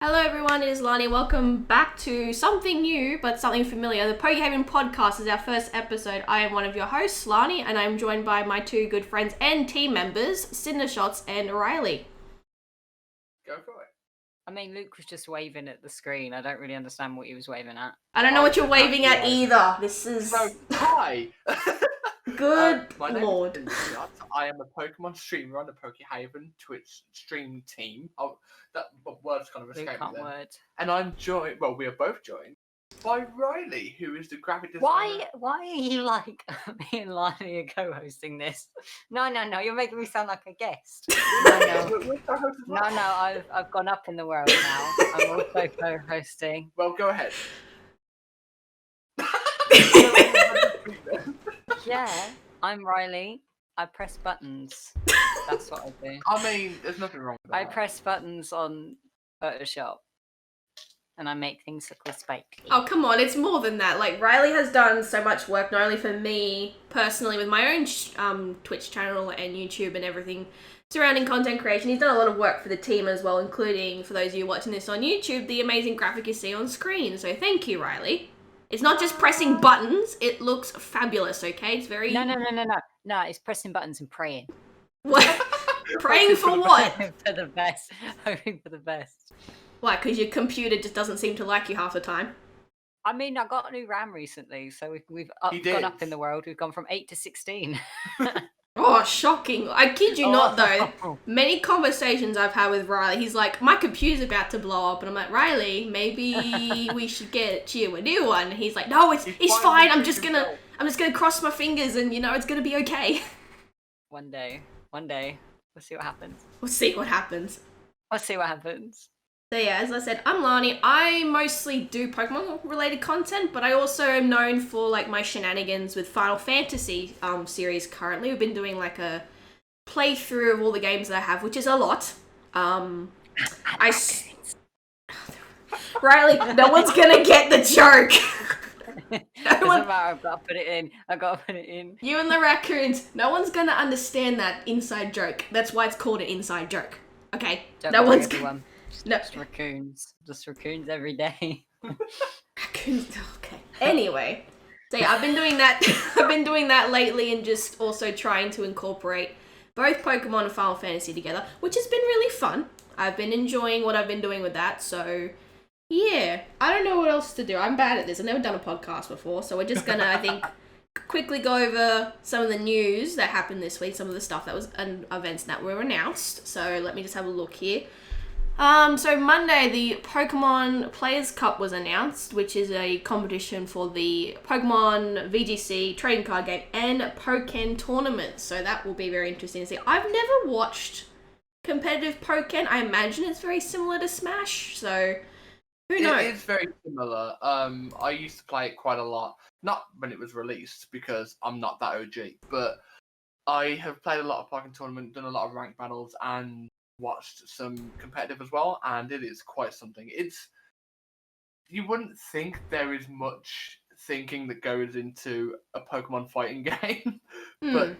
Hello everyone, it is Lani. Welcome back to something new but something familiar. The PokeHaven podcast is our first episode. I am one of your hosts, Lani, and I'm joined by my two good friends and team members, CinderShots and Rileyy. Go for it. I mean, Luke was just waving at the screen. I don't really understand what he was waving at. I don't know what you're waving at either. This is... So, hi! Good my lord. name is CinderShots. I am a Pokemon streamer on the PokeHaven Twitch stream team. Oh, that word's kind of Luke escaped me can't then. word. And I'm joined, well, we are both joined by Rileyy, who is the graphic designer. Why are you like me and Lani are co-hosting this? No, you're making me sound like a guest. We're co-hosts as well. No, I've gone up in the world now. I'm also co-hosting. Well, go ahead. Yeah, I'm Rileyy. I press buttons. That's what I do. I mean, there's nothing wrong with that. I press buttons on Photoshop. And I make things look respectful. Oh, come on, it's more than that. Like, Rileyy has done so much work, not only for me personally with my own Twitch channel and YouTube and everything surrounding content creation. He's done a lot of work for the team as well, including, for those of you watching this on YouTube, the amazing graphic you see on screen. So thank you, Rileyy. It's not just pressing buttons, it looks fabulous, okay? It's very... No, it's pressing buttons and praying. What? Praying for what? Hoping for the best. Hoping for the best. Why? Because your computer just doesn't seem to like you half the time? I mean, I got a new RAM recently, so we've gone up in the world. We've gone from 8 to 16. Oh, shocking. I kid you not, though. Many conversations I've had with Rileyy, he's like, my computer's about to blow up. And I'm like, Rileyy, maybe we should get you a new one. And he's like, no, it's fine. I'm just gonna cross my fingers and, it's gonna be okay. One day. We'll see what happens. We'll see what happens. So yeah, as I said, I'm Lani. I mostly do Pokemon-related content, but I also am known for, like, my shenanigans with Final Fantasy series currently. We've been doing, like, a playthrough of all the games that I have, which is a lot. Rileyy, no one's gonna get the joke! Doesn't matter, I've got to put it in. You and the raccoons, no one's gonna understand that inside joke. That's why it's called an inside joke. Okay? No one's gonna... Just raccoons every day. Raccoons, okay. Anyway, so yeah, I've been doing that lately, and just also trying to incorporate both Pokemon and Final Fantasy together, which has been really fun. I've been enjoying what I've been doing with that, so yeah. I don't know what else to do. I'm bad at this. I've never done a podcast before, so we're just gonna, I think, quickly go over some of the news that happened this week, some of the stuff that was events that were announced. So let me just have a look here. So Monday, the Pokemon Players Cup was announced, which is a competition for the Pokemon VGC trading card game and Pokken tournament. So that will be very interesting to see. I've never watched competitive Pokken. I imagine it's very similar to Smash, so who knows? It is very similar. I used to play it quite a lot. Not when it was released, because I'm not that OG, but I have played a lot of Pokken tournament, done a lot of ranked battles, and watched some competitive as well, and it is quite something. You wouldn't think there is much thinking that goes into a Pokemon fighting game, but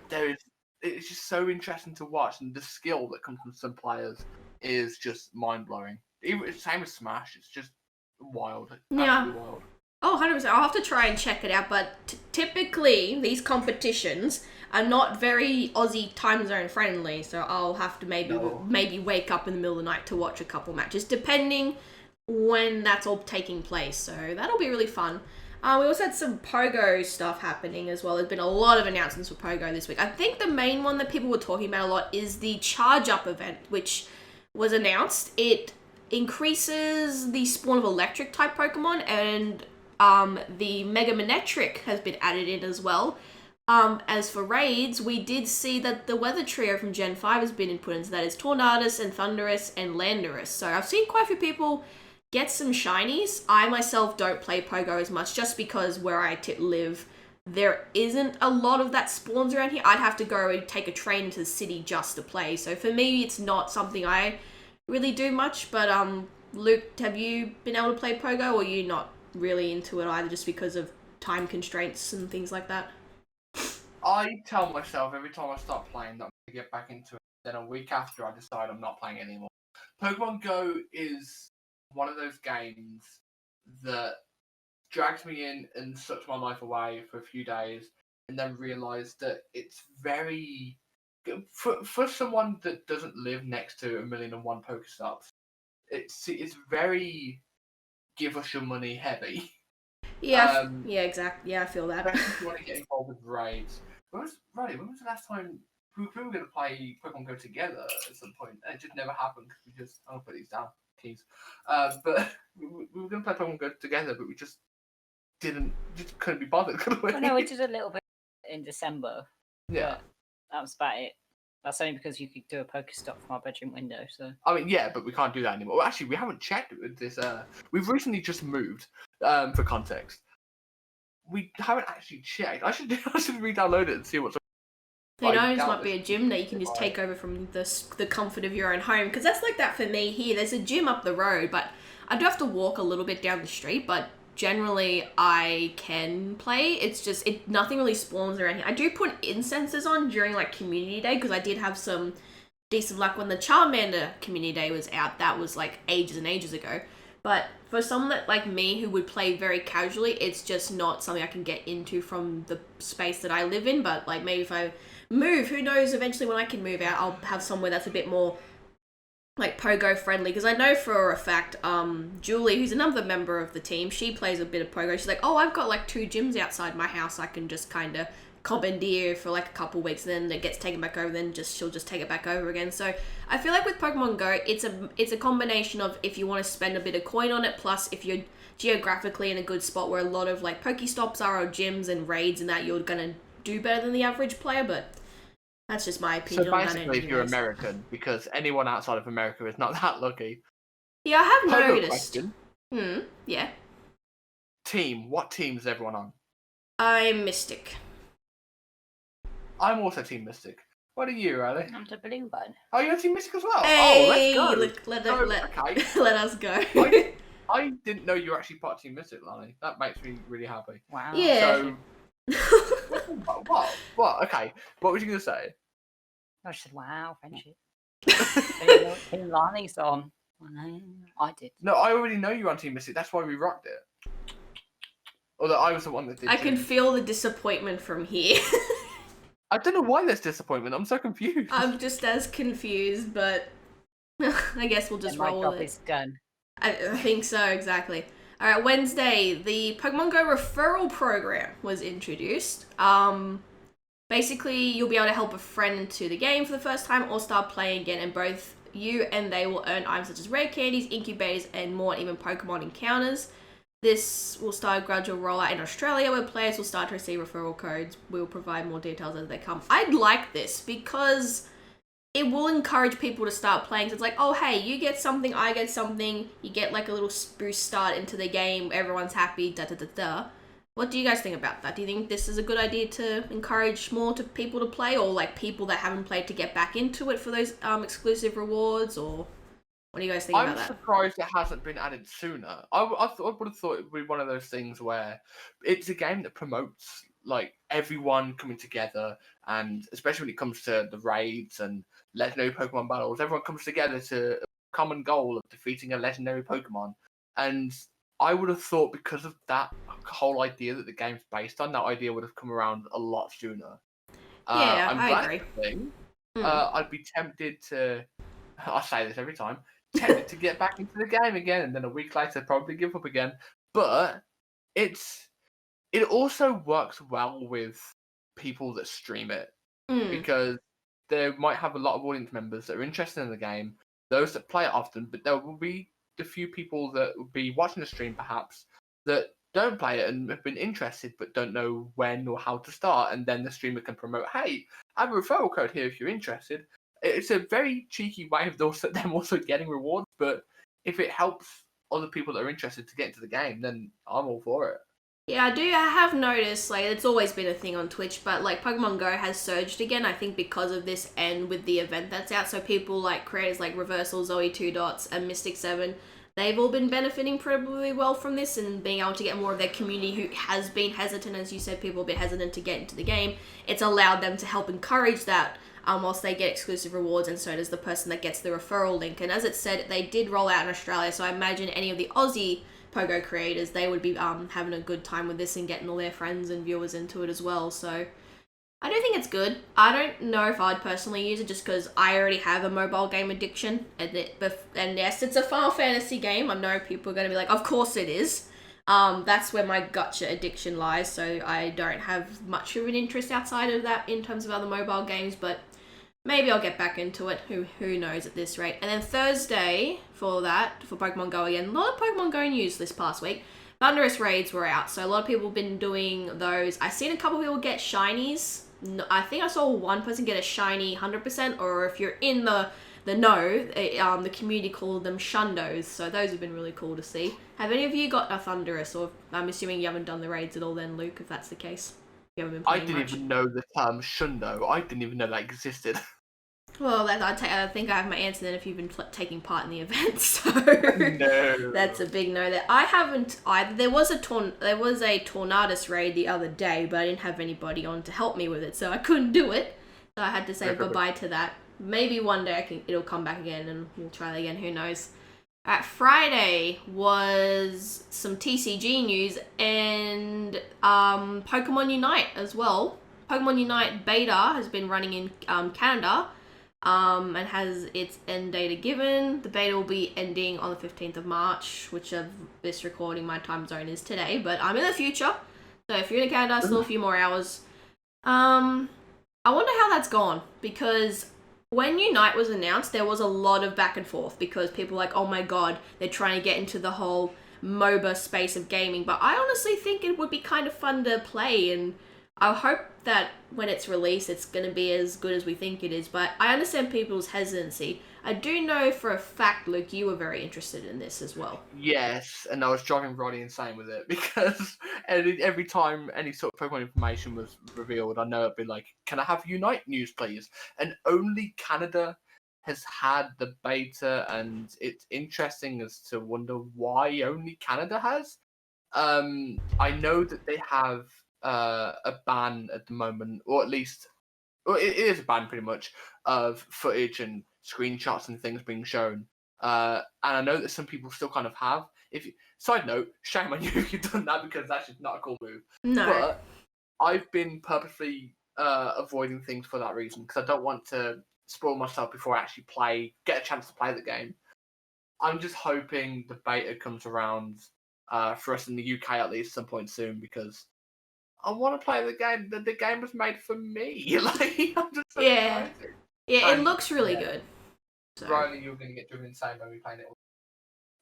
it's just so interesting to watch, and the skill that comes from some players is just mind-blowing. Same as Smash, it's just wild. Absolutely wild. Oh, 100%. I'll have to try and check it out, but typically these competitions are not very Aussie time zone friendly, so I'll have to maybe wake up in the middle of the night to watch a couple matches, depending when that's all taking place, so that'll be really fun. We also had some Pogo stuff happening as well. There's been a lot of announcements for Pogo this week. I think the main one that people were talking about a lot is the Charge Up event, which was announced. It increases the spawn of electric type Pokemon, and the Mega Manectric has been added in as well. As for raids, we did see that the Weather Trio from Gen 5 has been input into that. It's Tornadus and Thundurus and Landorus. So I've seen quite a few people get some shinies. I myself don't play Pogo as much, just because where I live, there isn't a lot of that spawns around here. I'd have to go and take a train to the city just to play. So for me, it's not something I really do much. But Luke, have you been able to play Pogo, or are you not really into it either, just because of time constraints and things like that? I tell myself every time I start playing that I'm going to get back into it. Then a week after, I decide I'm not playing anymore. Pokemon Go is one of those games that dragged me in and sucked my life away for a few days, and then realised that it's very for someone that doesn't live next to 1,000,001 Pokestops. It's very give us your money heavy. Yeah, yeah, exactly. Yeah, I feel that. Especially if you want to get involved with raids. When was the last time we were going to play Pokemon Go together at some point? And it just never happened because I'll put these down, keys. But we were going to play Pokemon Go together, but we just couldn't be bothered, could we? Well, no, we did a little bit in December. Yeah. That was about it. That's only because you could do a Pokestop from our bedroom window, so... I mean, yeah, but we can't do that anymore. Well, actually, we haven't checked with this. We've recently just moved, for context. We haven't actually checked. I should re-download it and see what's... Who knows, might be a gym that you can just take over from the comfort of your own home. Because that's like that for me here. There's a gym up the road, but I do have to walk a little bit down the street, but generally I can play. It's just nothing really spawns around here. I do put incenses on during like community day because I did have some decent luck when the Charmander community day was out. That was like ages and ages ago. But for someone that like me who would play very casually, it's just not something I can get into from the space that I live in. But like maybe if I move, who knows, eventually when I can move out, I'll have somewhere that's a bit more like Pogo friendly, because I know for a fact Julie, who's another member of the team, she plays a bit of Pogo. She's like, oh, I've got like 2 gyms outside my house I can just kind of commandeer for like a couple weeks, and then it gets taken back over, then she'll just take it back over again. So I feel like with Pokemon Go, it's a combination of if you want to spend a bit of coin on it, plus if you're geographically in a good spot where a lot of like Pokestops are, or gyms and raids and that, you're gonna do better than the average player. But that's just my opinion. So basically, if you're American, because anyone outside of America is not that lucky. Yeah, I have noticed. Yeah. Team. What team is everyone on? I'm Mystic. I'm also Team Mystic. What are you, Riley? I'm the blue one. Oh, you're Team Mystic as well? Hey, oh, let's go. Okay. Let us go. I didn't know you were actually part of Team Mystic, Lani. That makes me really happy. Wow. Yeah. So, what? Okay. What was you going to say? I said, wow, friendship. Team Lani's on. I did. No, I already know you're on Team Mystic. That's why we rocked it. Although I was the one that did. I can feel the disappointment from here. I don't know why there's disappointment. I'm so confused. I'm just as confused, but I guess we'll just roll with it. My job is done. I think so, exactly. Alright, Wednesday, the Pokemon Go referral program was introduced. Basically, you'll be able to help a friend into the game for the first time or start playing again, and both you and they will earn items such as rare candies, incubators, and more, and even Pokemon encounters. This will start a gradual rollout in Australia, where players will start to receive referral codes. We'll provide more details as they come. I'd like this because it will encourage people to start playing. So it's like, oh, hey, you get something, I get something. You get like a little boost start into the game. Everyone's happy, da-da-da-da. What do you guys think about that? Do you think this is a good idea to encourage more people to play, or like people that haven't played to get back into it for those exclusive rewards, or what do you guys think about that? I'm surprised it hasn't been added sooner. I would have thought it would be one of those things where it's a game that promotes like everyone coming together, and especially when it comes to the raids and legendary Pokemon battles, everyone comes together to a common goal of defeating a legendary Pokemon. And I would have thought because of that whole idea that the game's based on, that idea would have come around a lot sooner. Yeah, I agree. I'd be tempted to, I say this every time, tempted to get back into the game again, and then a week later probably give up again. But it also works well with people that stream it, because they might have a lot of audience members that are interested in the game, those that play it often, but there will be a few people that will be watching the stream perhaps that don't play it and have been interested but don't know when or how to start, and then the streamer can promote, hey, I have a referral code here if you're interested. It's a very cheeky way of them also getting rewards, but if it helps other people that are interested to get into the game, then I'm all for it. Yeah, I have noticed, like, it's always been a thing on Twitch, but, like, Pokemon Go has surged again, I think because of this and with the event that's out. So people, like, creators like Reversal, Zoe2Dots, and Mystic7, they've all been benefiting probably well from this and being able to get more of their community who has been hesitant, as you said, people have been hesitant to get into the game. It's allowed them to help encourage that whilst they get exclusive rewards, and so does the person that gets the referral link. And as it said, they did roll out in Australia, so I imagine any of the Aussie Pogo creators, they would be having a good time with this and getting all their friends and viewers into it as well. So I don't think it's good. I don't know if I'd personally use it just because I already have a mobile game addiction. And yes, it's a Final Fantasy game. I know people are going to be like, of course it is. That's where my gotcha addiction lies. So I don't have much of an interest outside of that in terms of other mobile games. But maybe I'll get back into it. Who knows at this rate. And then Thursday for Pokemon Go again. A lot of Pokemon Go news this past week. Thunderous raids were out. So a lot of people have been doing those. I've seen a couple of people get shinies. I think I saw one person get a shiny 100%, or if you're in the know, the community called them shundos, so those have been really cool to see. Have any of you got a Thunderous, or I'm assuming you haven't done the raids at all then, Luke, if that's the case? You haven't been playing I didn't even know the term shundo. I didn't even know that existed. Well, I think I have my answer then if you've been taking part in the event, so No. that's a big no there. I haven't either. There was a Tornadus raid the other day, but I didn't have anybody on to help me with it, so I couldn't do it. So I had to say goodbye to that. Maybe one day it'll come back again and we'll try that again, who knows. Friday was some TCG news and Pokemon Unite as well. Pokemon Unite beta has been running in Canada. And has its end data given. The beta will be ending on the 15th of March, which of this recording, my time zone is today, but I'm in the future. So if you're in Canada, still a few more hours. I wonder how that's gone, because when Unite was announced, there was a lot of back and forth, because people were like, oh my god, they're trying to get into the whole MOBA space of gaming, but I honestly think it would be kind of fun to play, and I hope that when it's released, it's going to be as good as we think it is. But I understand people's hesitancy. I do know for a fact, Luke, you were very interested in this as well. Yes, and I was driving Roddy insane with it because every time any sort of Pokemon information was revealed, I know it'd be like, can I have Unite news, please? And only Canada has had the beta, and it's interesting as to wonder why only Canada has. I know that they have a ban at the moment, or at least, well, it is a ban pretty much of footage and screenshots and things being shown. And I know that some people still kind of have. Side note, shame on you if you've done that, because that's just not a cool move. No. But I've been purposely avoiding things for that reason, because I don't want to spoil myself before I actually get a chance to play the game. I'm just hoping the beta comes around for us in the UK at least some point soon, because I want to play the game. The game was made for me. Like, I'm just so excited. Yeah, it looks really good. So. Rileyy, you're going to get driven insane when we're playing it.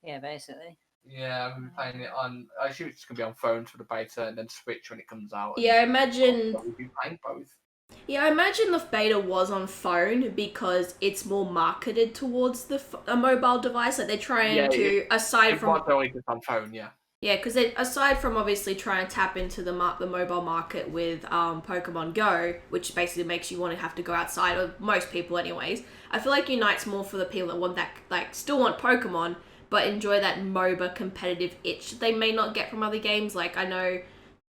Yeah, basically. Yeah, I'm playing it on. I assume it's going to be on phones for the beta, and then Switch when it comes out. Yeah, I imagine. We'll be playing both. Yeah, I imagine the beta was on phone because it's more marketed towards a mobile device. Like they're trying to, aside from. It's only just on phone, yeah. Yeah, because aside from obviously trying to tap into the mobile market with Pokemon Go, which basically makes you want to have to go outside, or most people anyways, I feel like Unite's more for the people that want that, like, still want Pokemon, but enjoy that MOBA competitive itch that they may not get from other games. Like, I know,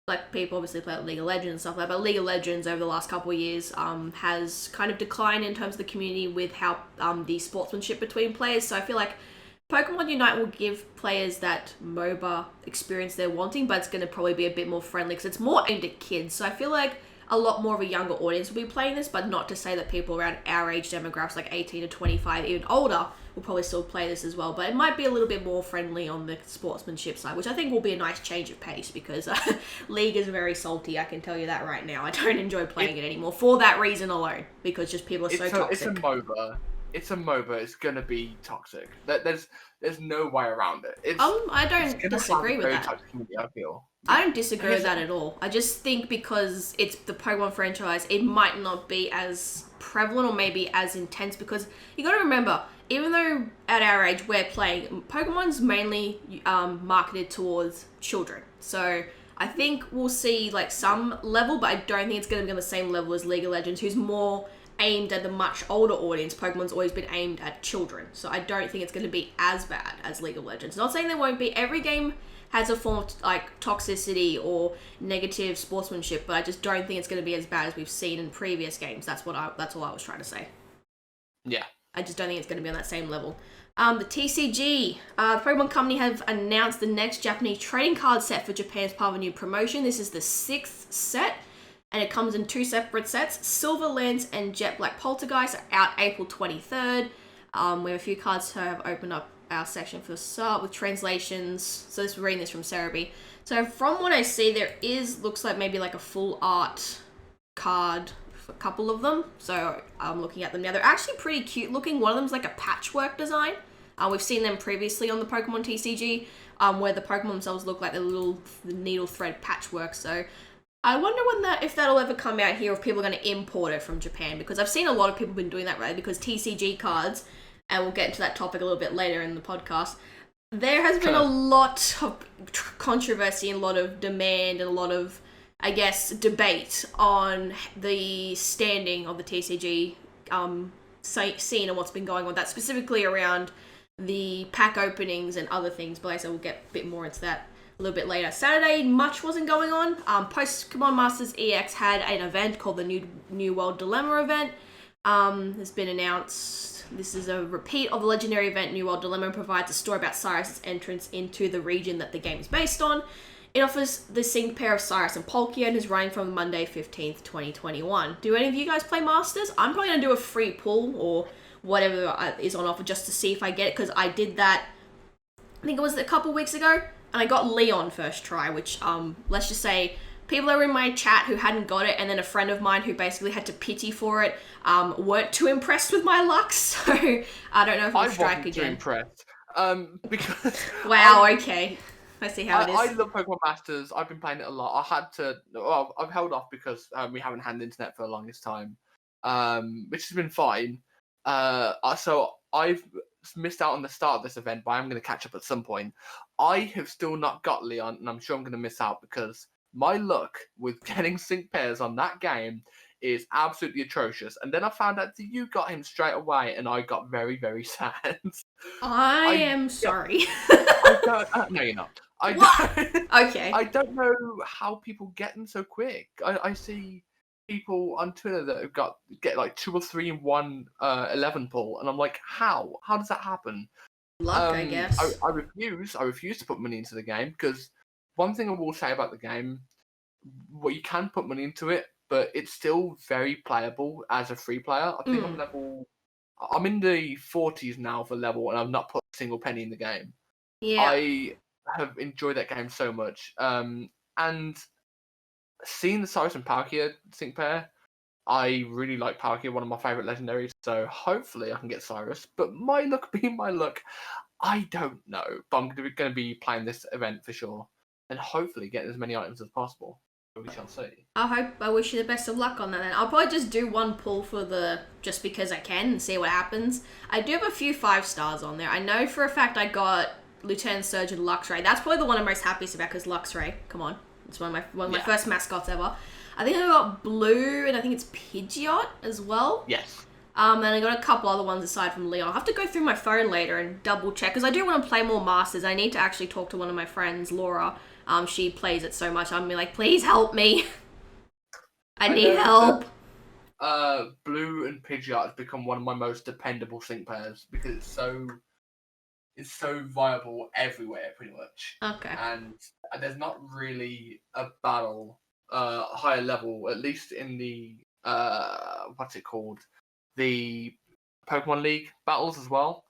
like, people obviously play League of Legends and stuff like that, but League of Legends over the last couple of years has kind of declined in terms of the community with how the sportsmanship between players, so I feel like Pokemon Unite will give players that MOBA experience they're wanting, but it's going to probably be a bit more friendly because it's more aimed at kids. So I feel like a lot more of a younger audience will be playing this, but not to say that people around our age demographics, like 18 to 25, even older, will probably still play this as well. But it might be a little bit more friendly on the sportsmanship side, which I think will be a nice change of pace, because League is very salty, I can tell you that right now. I don't enjoy playing it anymore for that reason alone, because just people are so toxic. It's a MOBA. It's a MOBA. It's gonna be toxic. There's no way around it. I don't disagree with that. I feel. I don't disagree with that at all. I just think because it's the Pokemon franchise, it might not be as prevalent or maybe as intense, because you got to remember, even though at our age we're playing, Pokemon's mainly marketed towards children. So I think we'll see like some level, but I don't think it's going to be on the same level as League of Legends, who's more aimed at a much older audience. Pokemon's always been aimed at children, so I don't think it's going to be as bad as League of Legends. Not saying there won't be. Every game has a form of like toxicity or negative sportsmanship, but I just don't think it's going to be as bad as we've seen in previous games. That's all I was trying to say. Yeah. I just don't think it's going to be on that same level. The TCG, the Pokemon Company have announced the next Japanese trading card set for Japan's part of a new promotion. This is the 6th set, and it comes in 2 separate sets. Silver Lance and Jet Black Poltergeist are out April 23rd. We have a few cards to have opened up our section for the start with translations. So this, we're reading this from Cerebi. So from what I see, looks like maybe like a full art card for a couple of them. So I'm looking at them now. They're actually pretty cute looking. One of them's like a patchwork design. We've seen them previously on the Pokemon TCG, where the Pokemon themselves look like the little needle thread patchwork. So I wonder if that'll ever come out here, if people are going to import it from Japan, because I've seen a lot of people been doing that, right? Because TCG cards, and we'll get into that topic a little bit later in the podcast, there has been a lot of controversy and a lot of demand and a lot of, I guess, debate on the standing of the TCG scene and what's been going on, that specifically around the pack openings and other things, but like I said, we'll get a bit more into that a little bit later. Saturday, much wasn't going on. Pokemon Masters EX had an event called the New World Dilemma event. Has been announced. This is a repeat of the legendary event New World Dilemma, and provides a story about Cyrus's entrance into the region that the game is based on. It offers the synced pair of Cyrus and Palkia and is running from Monday 15th, 2021. Do any of you guys play Masters? I'm probably going to do a free pull or whatever is on offer just to see if I get it, because I did that, I think it was a couple weeks ago, and I got Leon first try, which, let's just say, people that were in my chat who hadn't got it, and then a friend of mine who basically had to pity for it, weren't too impressed with my luck, so I don't know if I'll strike again. I wasn't too impressed, because... Wow, okay. I see how it is. I love Pokemon Masters. I've been playing it a lot. I've held off because we haven't had internet for the longest time, which has been fine. So I've missed out on the start of this event, but I'm going to catch up at some point. I have still not got Leon, and I'm sure I'm going to miss out because my luck with getting sync pairs on that game is absolutely atrocious. And then I found out that you got him straight away, and I got very, very sad. I am sorry. No, you're not. Okay. I don't know how people get them so quick. I see people on Twitter that have get like 2 or 3 in one 11 pull, and I'm like, how does that happen? Luck, I guess. I refuse to put money into the game, because one thing I will say about the game, well, you can put money into it, but it's still very playable as a free player. I think I'm in the 40s now for level, and I've not put a single penny in the game. Yeah. I have enjoyed that game so much, and seeing the Cyrus and Palkia sync pair, I really like Palkia, one of my favourite legendaries, so hopefully I can get Cyrus. But my luck being my luck, I don't know. But I'm going to be playing this event for sure, and hopefully getting as many items as possible. We shall see. I wish you the best of luck on that then. I'll probably just do one pull just because I can and see what happens. I do have a few 5 stars on there. I know for a fact I got Lieutenant Surgeon Luxray. That's probably the one I'm most happiest about, because Luxray, come on. It's one of my first mascots ever. I think I got Blue, and I think it's Pidgeot as well. Yes. And I got a couple other ones aside from Leon. I'll have to go through my phone later and double check, because I do want to play more Masters. I need to actually talk to one of my friends, Laura. She plays it so much. I'm like, please help me. I need help. Blue and Pidgeot has become one of my most dependable sync pairs, because it's so viable everywhere, pretty much. Okay. And there's not really a battle higher level, at least in the what's it called, the Pokemon League battles as well,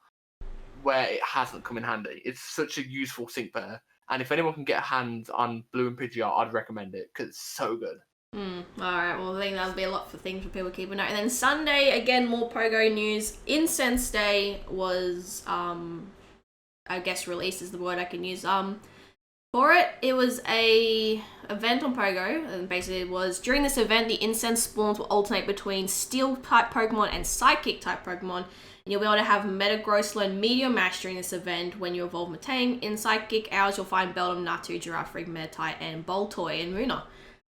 where it hasn't come in handy. It's such a useful sync pair, and if anyone can get a hand on Blue and Pidgeot, I'd recommend it, because it's so good. Alright, well, I think that'll be a lot for things for people to keep an eye. And then Sunday, again, more Pogo news. Incense Day was I guess released is the word I can use. For it was a event on Pogo, and basically it was, during this event, the incense spawns will alternate between Steel-type Pokemon and Psychic-type Pokemon, and you'll be able to have Metagross learn Meteor Mash during this event when you evolve Metang. In Psychic hours, you'll find Beldum, Natu, Girafarig, Meditite, and Boltoy and Muna.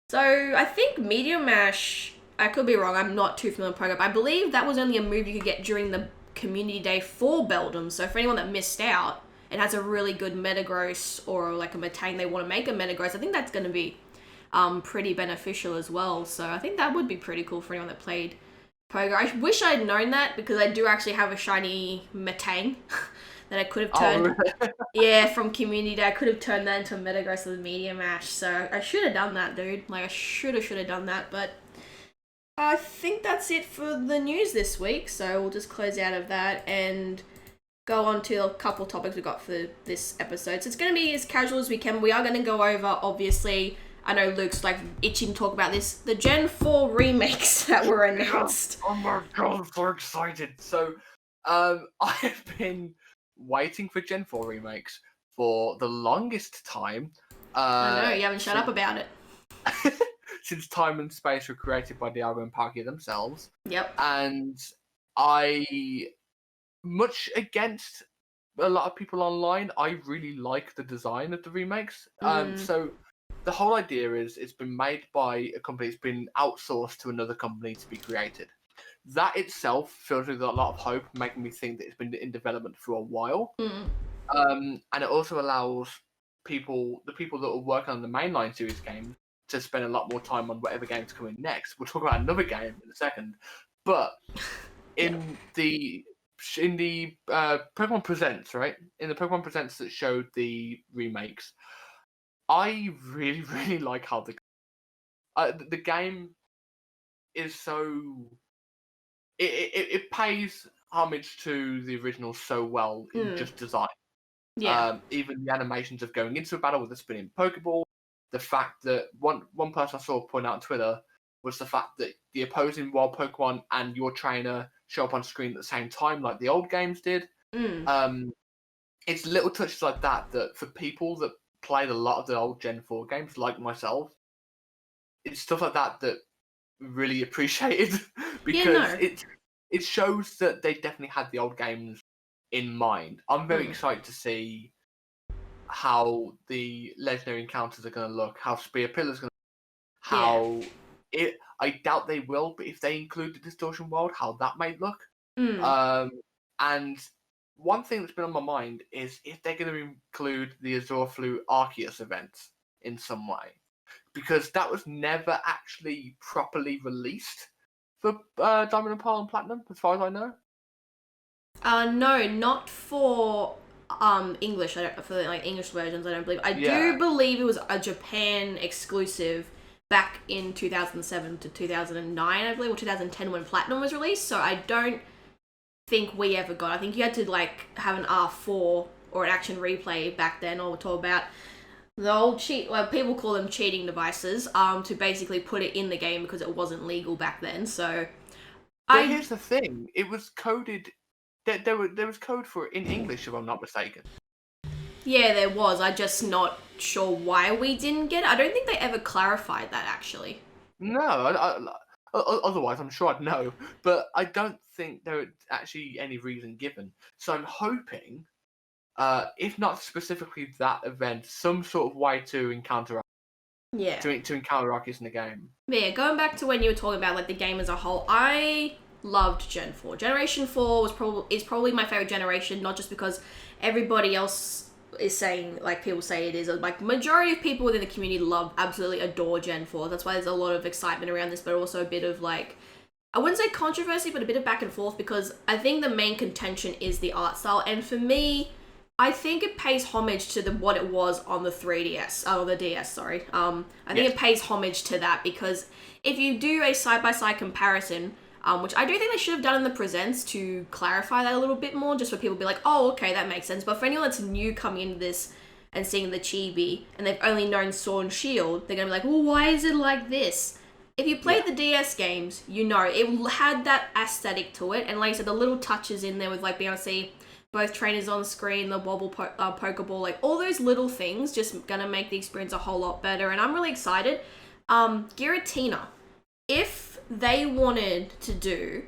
So I think Meteor Mash I could be wrong. I'm not too familiar with PokeHaven. I believe that was only a move you could get during the community day for Beldum. So for anyone that missed out and has a really good Metagross or like a Metang they want to make a Metagross, I think that's going to be pretty beneficial as well. So I think that would be pretty cool for anyone that played Pogo. I wish I'd known that because I do actually have a shiny Metang that I could have turned. Yeah, from Community Day, I could have turned that into a Metagross with a Media Mash. So I should have done that, dude. Like I should have done that. But I think that's it for the news this week. So we'll just close out of that and go on to a couple topics we got for this episode. So it's going to be as casual as we can. We are going to go over, obviously, I know Luke's like itching to talk about this, the Gen 4 remakes that were announced. Oh my god, I'm so excited. So, I have been waiting for Gen 4 remakes for the longest time. I know, you haven't shut up about it. Since Time and Space were created by Dialga and Palkia themselves. Yep. And I, much against a lot of people online, I really like the design of the remakes. So the whole idea is it's been made by a company, it's been outsourced to another company to be created. That itself fills with a lot of hope, making me think that it's been in development for a while. And it also allows the people that are working on the mainline series game to spend a lot more time on whatever game's coming next. We'll talk about another game in a second. But in the Pokemon Presents, right? In the Pokemon Presents that showed the remakes, I really, really like how the game is so... It pays homage to the original so well in just design. Yeah. Even the animations of going into a battle with a spinning Pokeball, the fact that one person I saw point out on Twitter was the fact that the opposing wild Pokemon and your trainer show up on screen at the same time like the old games did. It's little touches like that for people that played a lot of the old Gen 4 games, like myself, it's stuff like that really appreciated because it shows that they definitely had the old games in mind. I'm very excited to see how the legendary encounters are going to look, how Spear Pillar's going to I doubt they will, but if they include the Distortion World, how that might look. And one thing that's been on my mind is if they're going to include the Azurflu Arceus events in some way. Because that was never actually properly released for Diamond and Pearl and Platinum, as far as I know. No, not for English. For like English versions, I don't believe. I do believe it was a Japan exclusive back in 2007 to 2009, I believe, or 2010 when Platinum was released. So I don't think we ever got. I think you had to like have an R4 or an action replay back then, or talk about the old people call them cheating devices, to basically put it in the game because it wasn't legal back then. So, here's the thing: it was coded. There was code for it in English, if I'm not mistaken. Yeah, there was. I'm just not sure why we didn't get it. I don't think they ever clarified that actually. No, otherwise I'm sure I'd know. But I don't think there was actually any reason given. So I'm hoping. If not specifically that event, some sort of way to encounter to encounter Arceus in the game. Yeah, going back to when you were talking about like the game as a whole, I loved Gen 4. Generation 4 is probably my favorite generation, not just because everybody else is saying, like people say it is, like majority of people within the community absolutely adore Gen 4. That's why there's a lot of excitement around this, but also a bit of like, I wouldn't say controversy, but a bit of back and forth, because I think the main contention is the art style, and for me, I think it pays homage to what it was on the 3DS, the DS, sorry. I think it pays homage to that, because if you do a side-by-side comparison, which I do think they should have done in the presents to clarify that a little bit more, just for people to be like, oh, okay, that makes sense. But for anyone that's new coming into this and seeing the chibi, and they've only known Sword and Shield, they're going to be like, well, why is it like this? If you played the DS games, you know, it had that aesthetic to it. And like I said, the little touches in there with like being able to see both trainers on screen, the wobble Pokeball, like all those little things just gonna make the experience a whole lot better. And I'm really excited. Giratina, if they wanted to do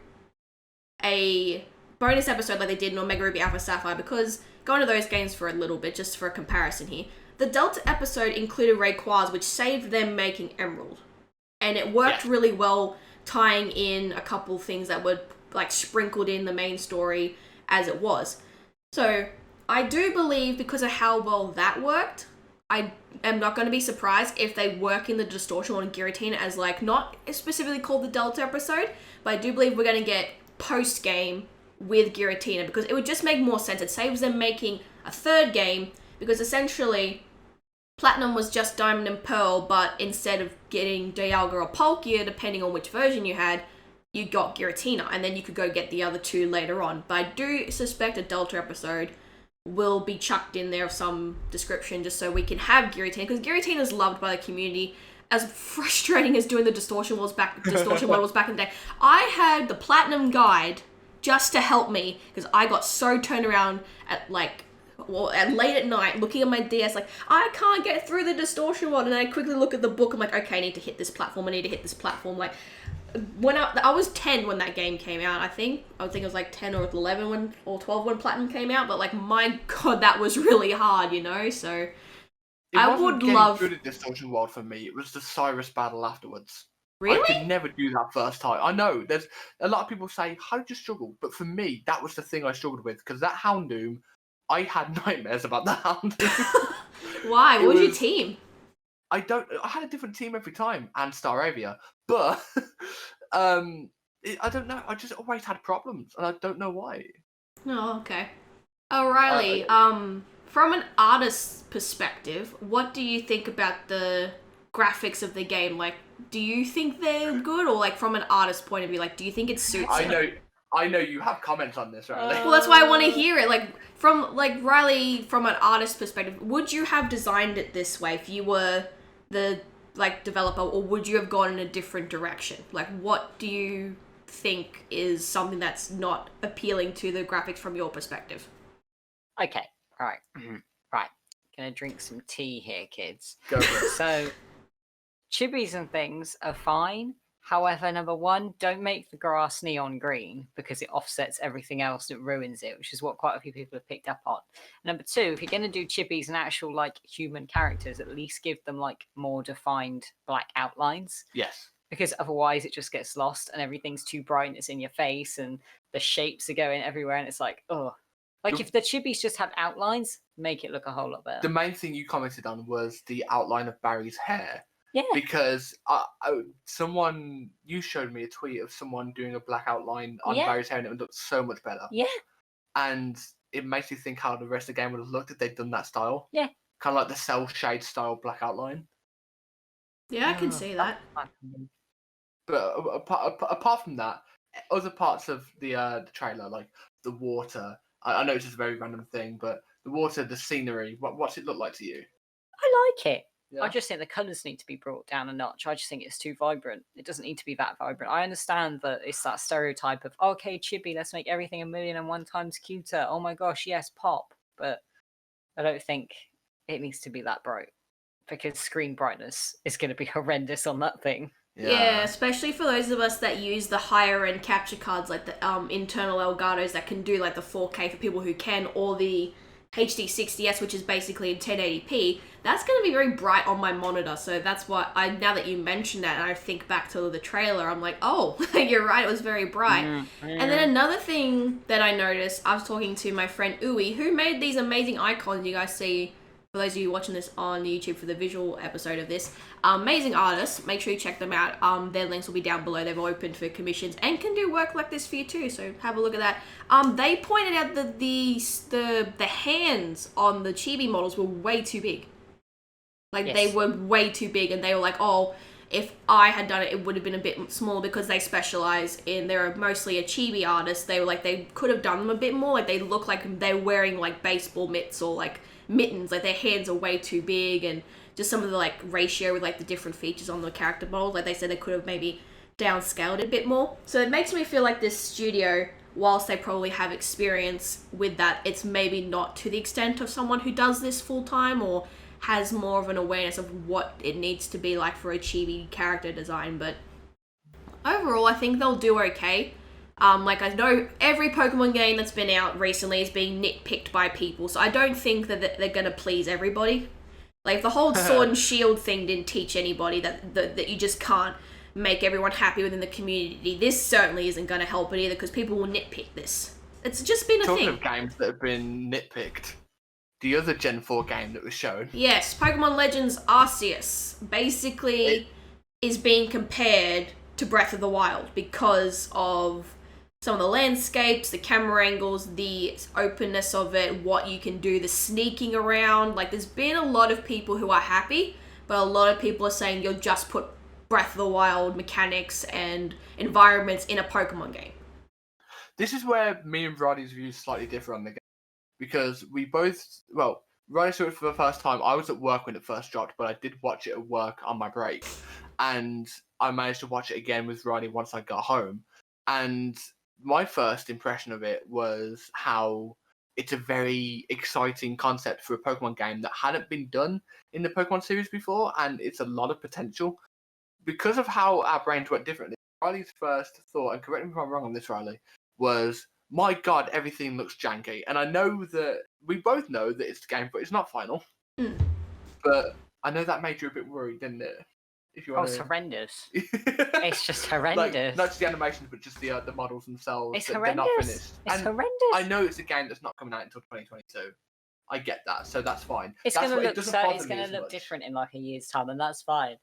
a bonus episode like they did in Omega Ruby Alpha Sapphire, because going to those games for a little bit, just for a comparison here, the Delta episode included Rayquaza, which saved them making Emerald. And it worked really well tying in a couple things that were like sprinkled in the main story as it was. So I do believe, because of how well that worked, I am not going to be surprised if they work in the Distortion World and Giratina as like, not specifically called the Delta episode, but I do believe we're going to get post-game with Giratina, because it would just make more sense. It saves them making a third game, because essentially Platinum was just Diamond and Pearl, but instead of getting Dialga or Palkia, depending on which version you had, you got Giratina, and then you could go get the other two later on. But I do suspect a Delta episode will be chucked in there of some description, just so we can have Giratina, because Giratina is loved by the community. As frustrating as doing the Distortion models back in the day, I had the Platinum guide just to help me, because I got so turned around at late at night looking at my DS, like, I can't get through the Distortion one, and I quickly look at the book. I'm like, okay, I need to hit this platform. Like, when I was 10 when that game came out. I think it was like 10 or 11 or 12 when Platinum came out, but like, my god, that was really hard, you know. So I would love good at Distortion World for me. It was the Cyrus battle afterwards. Really? I could never do that first time. I know there's a lot of people say, how did you struggle? But for me, that was the thing I struggled with, because that Houndoom, I had nightmares about the Houndoom. Why? What was your team? I had a different team every time, and Staravia, but I don't know. I just always had problems, and I don't know why. Oh, okay. Oh, Rileyy, from an artist's perspective, what do you think about the graphics of the game? Like, do you think they're good, or like from an artist's point of view, like, do you think it suits them? I know you have comments on this, Rileyy. Well, that's why I want to hear it. Like, from like Rileyy, from an artist's perspective, would you have designed it this way if you were the like developer, or would you have gone in a different direction? Like, what do you think is something that's not appealing to the graphics from your perspective? Okay, right. Gonna drink some tea here, kids. Go for it. So, chibis and things are fine. However, number one, don't make the grass neon green, because it offsets everything else. It ruins it, which is what quite a few people have picked up on. Number two, if you're going to do chibis and actual like human characters, at least give them like more defined black outlines. Yes. Because otherwise it just gets lost and everything's too bright and it's in your face and the shapes are going everywhere and it's like, oh. Like, if the chibis just have outlines, make it look a whole lot better. The main thing you commented on was the outline of Barry's hair. Yeah. Because you showed me a tweet of someone doing a black outline on Barry's hair, and it would look so much better. Yeah. And it makes you think how the rest of the game would have looked if they'd done that style. Yeah. Kind of like the cell shade style black outline. Yeah, I can see that. But apart from that, other parts of the trailer, like the water, I know it's just a very random thing, but the water, the scenery, what's it look like to you? I like it. Yeah. I just think the colours need to be brought down a notch. I just think it's too vibrant. It doesn't need to be that vibrant. I understand that it's that stereotype of, okay, chibi, let's make everything 1,000,001 times cuter. Oh my gosh, yes, pop. But I don't think it needs to be that bright, because screen brightness is going to be horrendous on that thing. Yeah, especially for those of us that use the higher end capture cards, like the internal Elgatos that can do like the 4K for people who can, or the HD 60S, which is basically in 1080p, that's going to be very bright on my monitor. So that's why now that you mentioned that and I think back to the trailer, I'm like, oh, you're right, it was very bright. And then another thing that I noticed, I was talking to my friend Uwe, who made these amazing icons you guys see. For those of you watching this on YouTube for the visual episode of this, amazing artists, make sure you check them out. Their links will be down below. They've opened for commissions and can do work like this for you too, so have a look at that. They pointed out that the hands on the chibi models were way too big. Like, they were way too big, and they were like, oh, if I had done it, it would have been a bit smaller, because they specialize in, they're mostly a chibi artist. They were like, they could have done them a bit more. Like, they look like they're wearing like baseball mitts or like mittens. Like, their hands are way too big, and just some of the like ratio with like the different features on the character models, like they said they could have maybe downscaled it a bit more. So it makes me feel like this studio, whilst they probably have experience with that, it's maybe not to the extent of someone who does this full time or has more of an awareness of what it needs to be like for a chibi character design. But overall, I think they'll do okay. Like, I know every Pokemon game that's been out recently is being nitpicked by people, so I don't think that they're going to please everybody. Like, the whole Sword and Shield thing didn't teach anybody that you just can't make everyone happy within the community. This certainly isn't going to help it either because people will nitpick this. It's just been a Talking thing. of games that have been nitpicked, the other Gen 4 game that was shown. Yes, Pokemon Legends Arceus basically is being compared to Breath of the Wild because of some of the landscapes, the camera angles, the openness of it, what you can do, the sneaking around. Like, there's been a lot of people who are happy, but a lot of people are saying you'll just put Breath of the Wild mechanics and environments in a Pokemon game. This is where me and Riley's views slightly differ on the game. Because we both, well, Riley saw it for the first time. I was at work when it first dropped, but I did watch it at work on my break. And I managed to watch it again with Riley once I got home. And my first impression of it was how it's a very exciting concept for a Pokemon game that hadn't been done in the Pokemon series before, and it's a lot of potential. Because of how our brains work differently, Riley's first thought, and correct me if I'm wrong on this, Riley, was, my God, everything looks janky. And I know that we both know that it's the game, but it's not final. Mm. But I know that made you a bit worried, didn't it? If you want it's to... horrendous. It's just horrendous. Like, not just the animations, but just the models themselves. It's They're not horrendous. finished. It's And horrendous. I know it's a game that's not coming out until 2022. I get that, so that's fine. It's That's going to what- it look doesn't so. bother It's me going as to look much. different in like a year's time, and that's fine.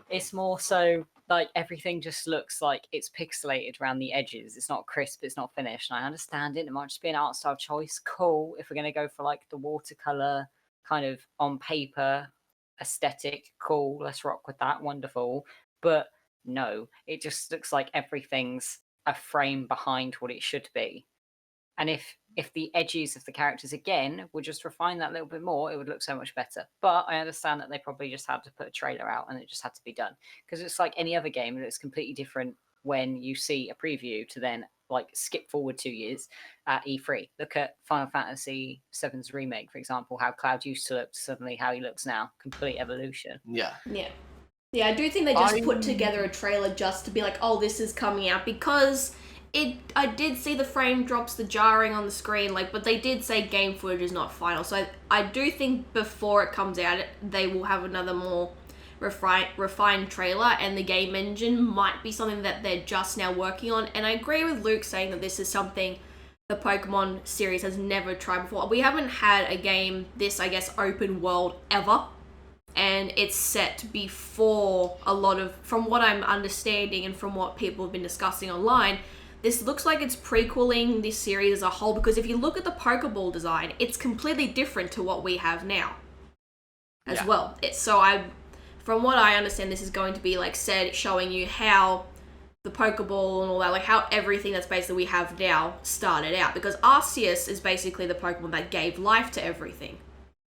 It's more so like everything just looks like it's pixelated around the edges. It's not crisp. It's not finished. And I understand it. It might just be an art style choice. Cool. If we're going to go for like the watercolor kind of on paper aesthetic, cool. Let's rock with that. Wonderful. But no, it just looks like everything's a frame behind what it should be. And if the edges of the characters again would just refine that a little bit more, it would look so much better. But I understand that they probably just had to put a trailer out and it just had to be done. Because it's like any other game, and it's completely different when you see a preview to then like skip forward 2 years at E3. Look at Final Fantasy VII's remake, for example, how Cloud used to look to suddenly how he looks now. Complete evolution. Yeah. Yeah, I do think they just put together a trailer just to be like, oh, this is coming out, because I did see the frame drops, the jarring on the screen, like, but they did say game footage is not final. So I do think before it comes out, they will have another more refined trailer, and the game engine might be something that they're just now working on. And I agree with Luke saying that this is something the Pokemon series has never tried before. We haven't had a game this, I guess, open world ever. And it's set before a lot of, from what I'm understanding and from what people have been discussing online, this looks like it's prequeling this series as a whole, because if you look at the Pokeball design, it's completely different to what we have now as well. From what I understand, this is going to be like said, showing you how the Pokeball and all that, like how everything that's basically we have now started out, because Arceus is basically the Pokemon that gave life to everything.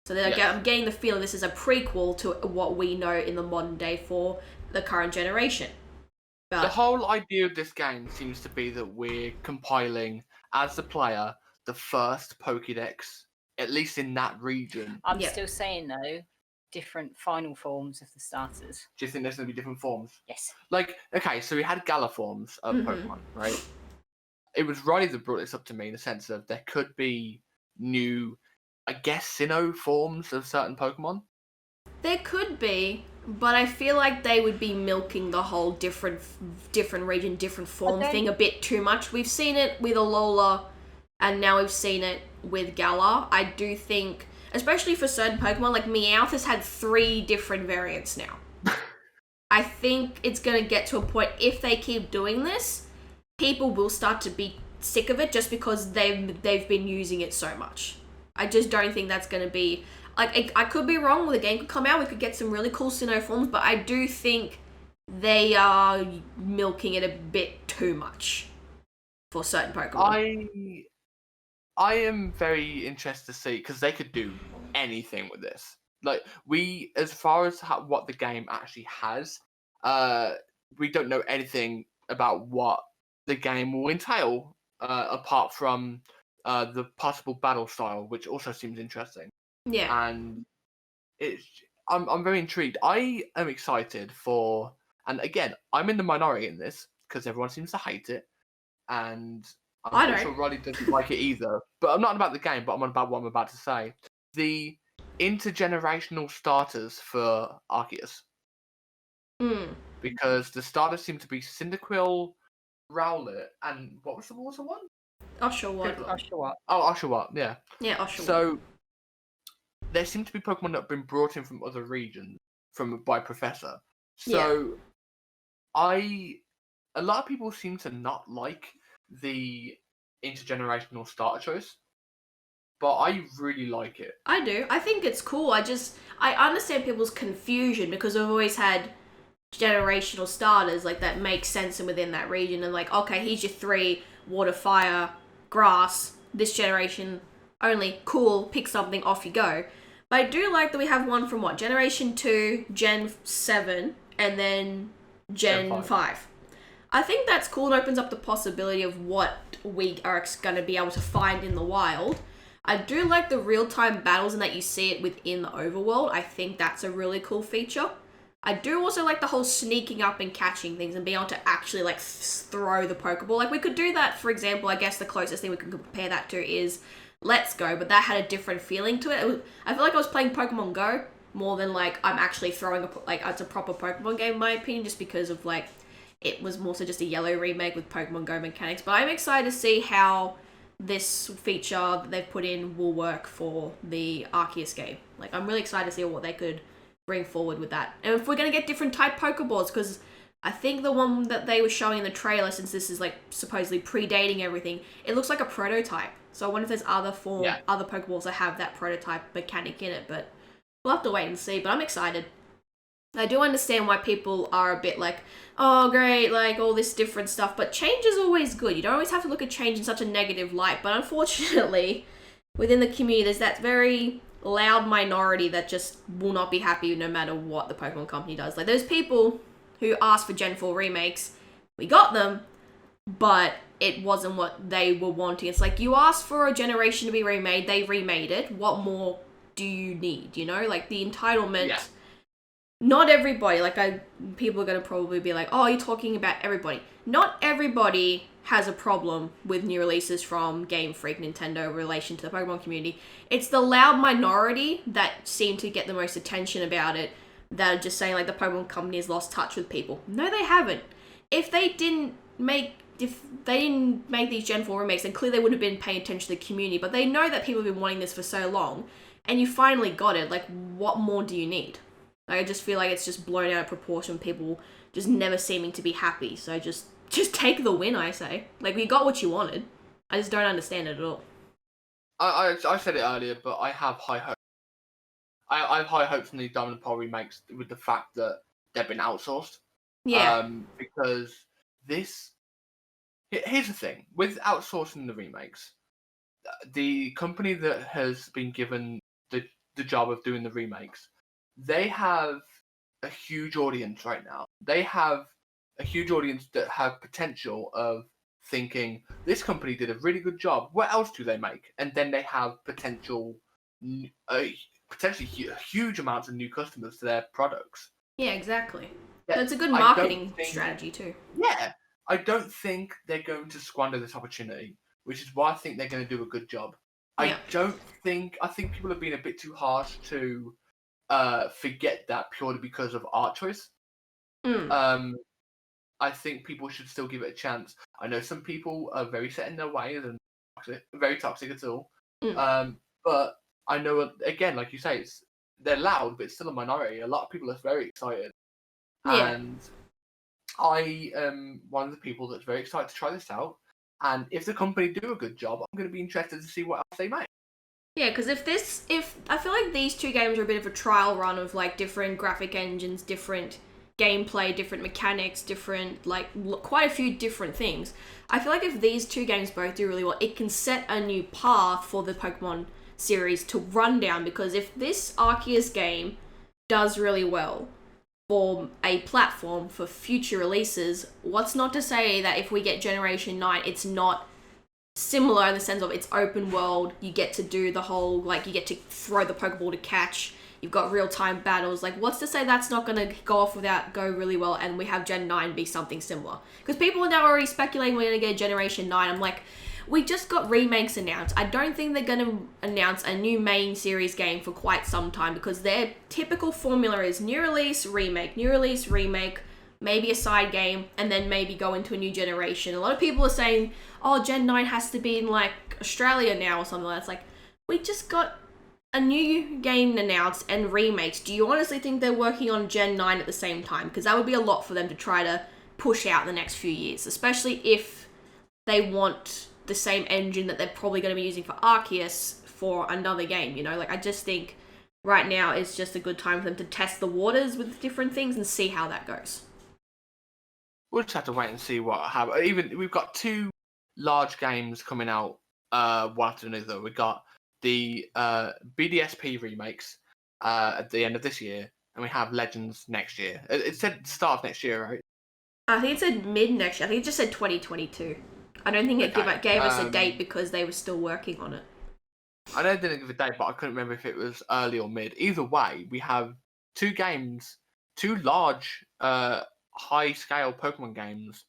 So I'm getting the feeling this is a prequel to what we know in the modern day for the current generation. But the whole idea of this game seems to be that we're compiling, as the player, the first Pokédex, at least in that region. I'm still saying, though, different final forms of the starters. Do you think there's going to be different forms? Yes. Like, okay, so we had Gala forms of Pokemon, right? It was Riley that brought this up to me in the sense of there could be new, I guess, Sinnoh forms of certain Pokemon. There could be, but I feel like they would be milking the whole different region, different form thing a bit too much. We've seen it with Alola, and now we've seen it with Galar. I do think, especially for certain Pokemon, like Meowth has had 3 different variants now. I think it's going to get to a point, if they keep doing this, people will start to be sick of it just because they've been using it so much. I just don't think that's going to be... Like, I could be wrong. The game could come out. We could get some really cool Sinnoh forms, but I do think they are milking it a bit too much for certain Pokemon. I am very interested to see, because they could do anything with this. Like, as far as what the game actually has, we don't know anything about what the game will entail, apart from the possible battle style, which also seems interesting. Yeah. And I'm very intrigued. I am excited for, and again, I'm in the minority in this because everyone seems to hate it, and I'm not sure Riley doesn't like it either. But I'm not about the game, but I'm about what I'm about to say. The intergenerational starters for Arceus. because the starters seem to be Cyndaquil, Rowlet, and what was the water one? Oshawott. Oshawott, yeah. Yeah, Oshawott. So there seem to be Pokemon that have been brought in from other regions by Professor. So a lot of people seem to not like the intergenerational starter choice, but I really like it. I do. I think it's cool. I understand people's confusion because we've always had generational starters like that make sense within that region, and like, okay, here's your 3 water, fire, grass. This generation only, cool. Pick something, off you go. But I do like that we have one from Generation 2, Gen 7, and then Gen 5. I think that's cool and opens up the possibility of what we are going to be able to find in the wild. I do like the real-time battles and that you see it within the overworld. I think that's a really cool feature. I do also like the whole sneaking up and catching things and being able to actually like throw the Pokeball. Like we could do that, for example, I guess the closest thing we can compare that to is Let's Go, but that had a different feeling to it. I feel like I was playing Pokemon Go more than like I'm actually throwing it's a proper Pokemon game in my opinion, just because of like it was more so just a yellow remake with Pokemon Go mechanics. But I'm excited to see how this feature that they've put in will work for the Arceus game. Like I'm really excited to see what they could bring forward with that. And if we're going to get different type Pokeballs, because I think the one that they were showing in the trailer, since this is like supposedly predating everything, it looks like a prototype. So I wonder if there's other Pokeballs that have that prototype mechanic in it, but we'll have to wait and see. But I'm excited. I do understand why people are a bit like, oh great, like all this different stuff, but change is always good. You don't always have to look at change in such a negative light, but unfortunately, within the community, there's that very loud minority that just will not be happy no matter what the Pokemon company does. Like those people who asked for Gen 4 remakes, we got them, but it wasn't what they were wanting. It's like, you asked for a generation to be remade, they remade it, what more do you need, you know? Like the entitlement... Yeah. Not everybody, people are going to probably be like, oh, you're talking about everybody. Not everybody has a problem with new releases from Game Freak, Nintendo in relation to the Pokemon community. It's the loud minority that seem to get the most attention about it, that are just saying, like, the Pokemon company has lost touch with people. No, they haven't. If they didn't make these Gen 4 remakes, then clearly they wouldn't have been paying attention to the community, but they know that people have been wanting this for so long, and you finally got it. Like, what more do you need? Like, I just feel like it's just blown out of proportion, people just never seeming to be happy. So just take the win, I say. Like, we got what you wanted. I just don't understand it at all. I said it earlier, but I have high hopes. I have high hopes in the Diamond and Pearl remakes with the fact that they've been outsourced. Yeah. Because here's the thing. With outsourcing the remakes, the company that has been given the job of doing the remakes, they have a huge audience right now. They have a huge audience that have potential of thinking, this company did a really good job. What else do they make? And then they have potentially huge amounts of new customers to their products. Yeah, exactly. Yeah, so it's a good marketing strategy too. Yeah. I don't think they're going to squander this opportunity, which is why I think they're going to do a good job. Yeah. I think people have been a bit too harsh to forget that purely because of art choice. I think people should still give it a chance. I know some people are very set in their ways and very toxic at all. But I know, again, like you say, they're loud, but it's still a minority. A lot of people are very excited. Yeah. And I am one of the people that's very excited to try this out. And if the company do a good job, I'm going to be interested to see what else they make. Yeah, because if I feel like these two games are a bit of a trial run of like different graphic engines, different gameplay, different mechanics, different quite a few different things. I feel like if these two games both do really well, it can set a new path for the Pokemon series to run down. Because if this Arceus game does really well for a platform for future releases, what's not to say that if we get Generation 9, it's not similar in the sense of it's open world, you get to do the whole, you get to throw the Pokeball to catch, you've got real-time battles. What's to say that's not going to go really well and we have Gen 9 be something similar? Because people are now already speculating we're going to get Generation 9. I'm like, we just got remakes announced. I don't think they're going to announce a new main series game for quite some time, because their typical formula is new release, remake, maybe a side game, and then maybe go into a new generation. A lot of people are saying, oh, Gen 9 has to be in like Australia now or something like that. It's like, we just got a new game announced and remakes. Do you honestly think they're working on Gen 9 at the same time? Because that would be a lot for them to try to push out in the next few years, especially if they want the same engine that they're probably going to be using for Arceus for another game, you know? Like, I just think right now is just a good time for them to test the waters with different things and see how that goes. We'll just have to wait and see what happens. Even we've got 2 large games coming out one after another. We've got the BDSP remakes at the end of this year, and we have Legends next year. It said start of next year, right? I think it said mid next year. I think it just said 2022. I don't think it gave us a date because they were still working on it. I know they didn't give a date, but I couldn't remember if it was early or mid. Either way, we have 2 games, 2 large, high-scale Pokemon games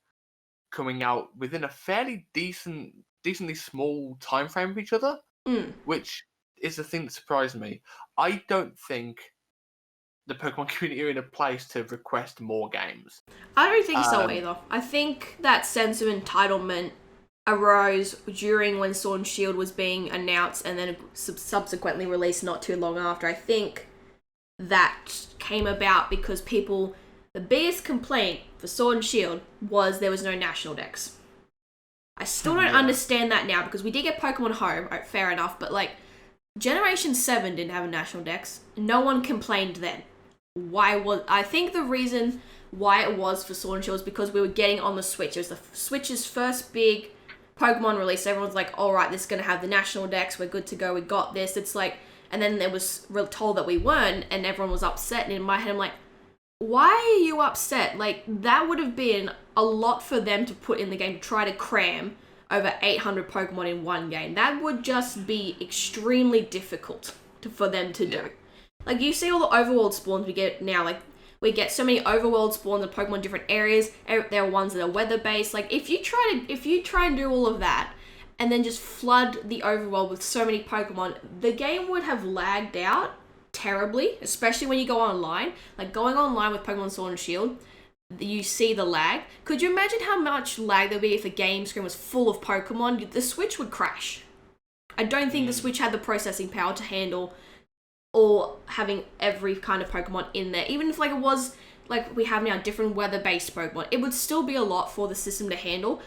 coming out within a fairly decently small time frame of each other, which is the thing that surprised me. I don't think the Pokemon community are in a place to request more games. I don't think so either. I think that sense of entitlement arose during when Sword and Shield was being announced and then subsequently released not too long after. I think that came about because the biggest complaint for Sword and Shield was there was no national dex. I still don't understand that now because we did get Pokemon Home, fair enough, but like Generation 7 didn't have a national dex. No one complained then. I think the reason why it was for Sword and Shield was because we were getting on the Switch. It was the Switch's first big Pokemon release. Everyone's like, all right, this is going to have the national dex. We're good to go. We got this. It's like, and then it was told that we weren't, and everyone was upset. And in my head, I'm like, why are you upset? Like, that would have been a lot for them to put in the game to try to cram over 800 Pokemon in one game. That would just be extremely difficult for them to do. Like, you see all the overworld spawns we get now. Like, we get so many overworld spawns of Pokemon in different areas. There are ones that are weather-based. Like, if you try and do all of that, and then just flood the overworld with so many Pokemon, the game would have lagged out terribly, especially when you go online. Like, going online with Pokemon Sword and Shield, you see the lag. Could you imagine how much lag there'd be if a game screen was full of Pokemon? The Switch would crash. I don't think the Switch had the processing power to handle or having every kind of Pokemon in there. Even if like it was like we have now different weather-based Pokemon, it would still be a lot for the system to handle.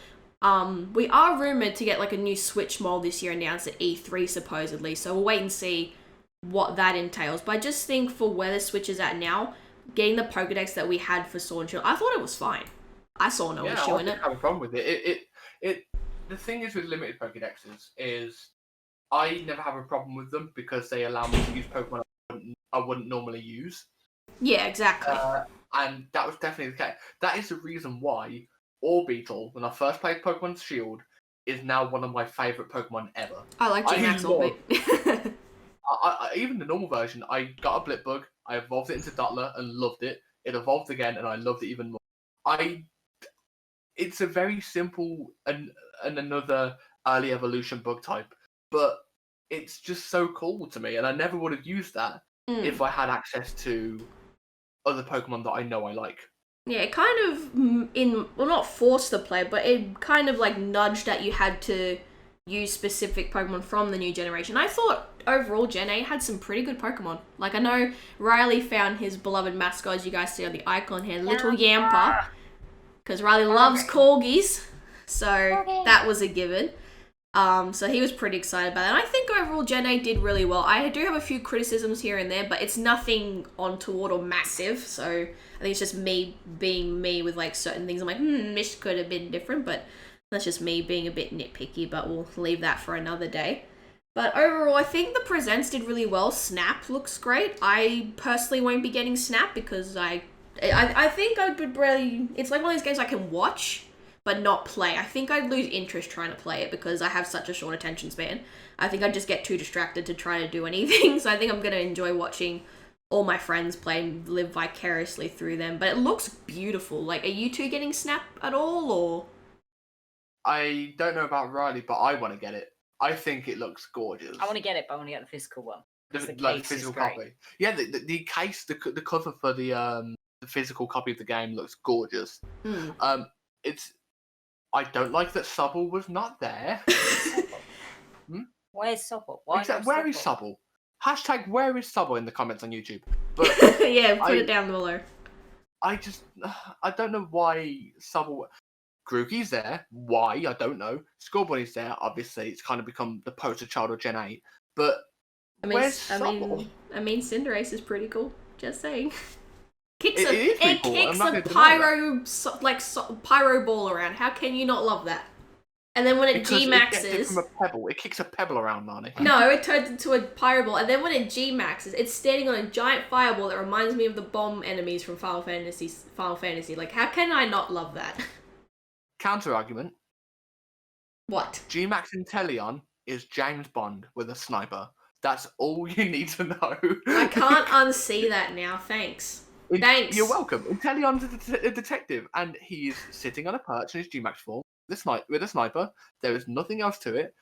We are rumored to get like a new Switch mold this year announced at E3 supposedly, so we'll wait and see what that entails. But I just think for where the Switch is at now, getting the Pokedex that we had for Sword and Shield, I thought it was fine. I saw no issue in it. I don't have a problem with it. The thing is with limited Pokedexes is I never have a problem with them because they allow me to use Pokemon I wouldn't normally use. Yeah, exactly. And that was definitely the case. That is the reason why Orbeetle, when I first played Pokemon Shield, is now one of my favourite Pokemon ever. I like Gmax Orbeet. Even the normal version, I got a Blipbug, I evolved it into Dottler and loved it. It evolved again and I loved it even more. It's a very simple and another early evolution bug type, but it's just so cool to me, and I never would have used that if I had access to other Pokemon that I know I like. Yeah, it kind of, not forced the play, but it kind of like nudged that you had to use specific Pokemon from the new generation. I thought overall Gen 8 had some pretty good Pokemon. Like, I know Rileyy found his beloved mascot, as you guys see on the icon here, Little Yamper, because Rileyy loves corgis, so that was a given. So he was pretty excited about that. And I think overall Gen 8 did really well. I do have a few criticisms here and there, but it's nothing untoward or massive. So I think it's just me being me with like certain things. I'm like, this could have been different, but that's just me being a bit nitpicky, but we'll leave that for another day. But overall, I think the presents did really well. Snap looks great. I personally won't be getting Snap because I think I would really... It's like one of those games I can watch, but not play. I think I'd lose interest trying to play it because I have such a short attention span. I think I'd just get too distracted to try to do anything. So I think I'm going to enjoy watching all my friends play and live vicariously through them. But it looks beautiful. Like, are you two getting Snap at all, or...? I don't know about Rileyy, but I want to get it. I think it looks gorgeous. I want to get it, but I want to get the physical one. The physical copy. Yeah, the case, the cover for the the physical copy of the game looks gorgeous. Mm. I don't like that Subble was not there. Where's Subble? Why Where is Subble? Hashtag where is Subble in the comments on YouTube. But yeah, put it down below. I don't know why Subble. Grookey's there. Why? I don't know. Scorebunny's there. Obviously, it's kind of become the poster child of Gen 8. But where's Subble? I mean, Cinderace is pretty cool. Just saying. It cool. Kicks a pyro ball around. How can you not love that? And then when it G-maxes... It from a pebble. It kicks a pebble around, Lani. No, it turns into a pyro ball. And then when it G-maxes, it's standing on a giant fireball that reminds me of the bomb enemies from Final Fantasy. Like, how can I not love that? Counter argument. What? G-Max Inteleon is James Bond with a sniper. That's all you need to know. I can't unsee that now, thanks. Thanks. You're welcome. Inteleon's a detective, and he's sitting on a perch in his G-Max form with a sniper. There is nothing else to it.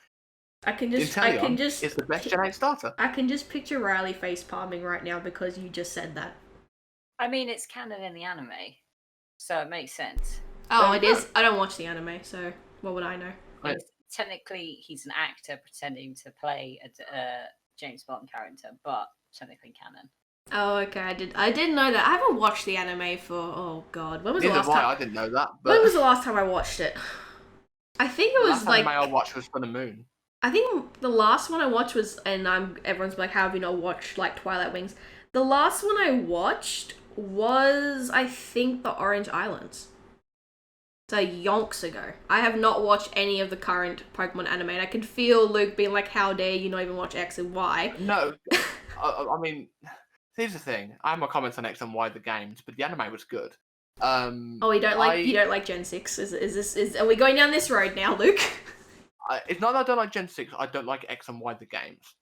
Inteleon is the best Gen 8 starter. I can just picture Rileyy face palming right now because you just said that. I mean, it's canon in the anime, so it makes sense. Oh, it is? I don't watch the anime, so what would I know? Technically, he's an actor pretending to play a James Bond character, but technically canon. Oh, okay. I didn't know that. I haven't watched the anime for, oh god, when was the last time? I didn't know that. But when was the last time I watched it? I think it was the last anime I watched was Sun and Moon. I think the last one I watched was, and everyone's like, how have you not watched like Twilight Wings? The last one I watched was, I think, the Orange Islands. So yonks ago. I have not watched any of the current Pokemon anime, and I can feel Luke being like, how dare you not even watch X and Y? No, I mean, here's the thing. I have my comments on X and Y the games, but the anime was good. Oh, you don't like Gen 6? Are we going down this road now, Luke? It's not that I don't like Gen 6, I don't like X and Y the games.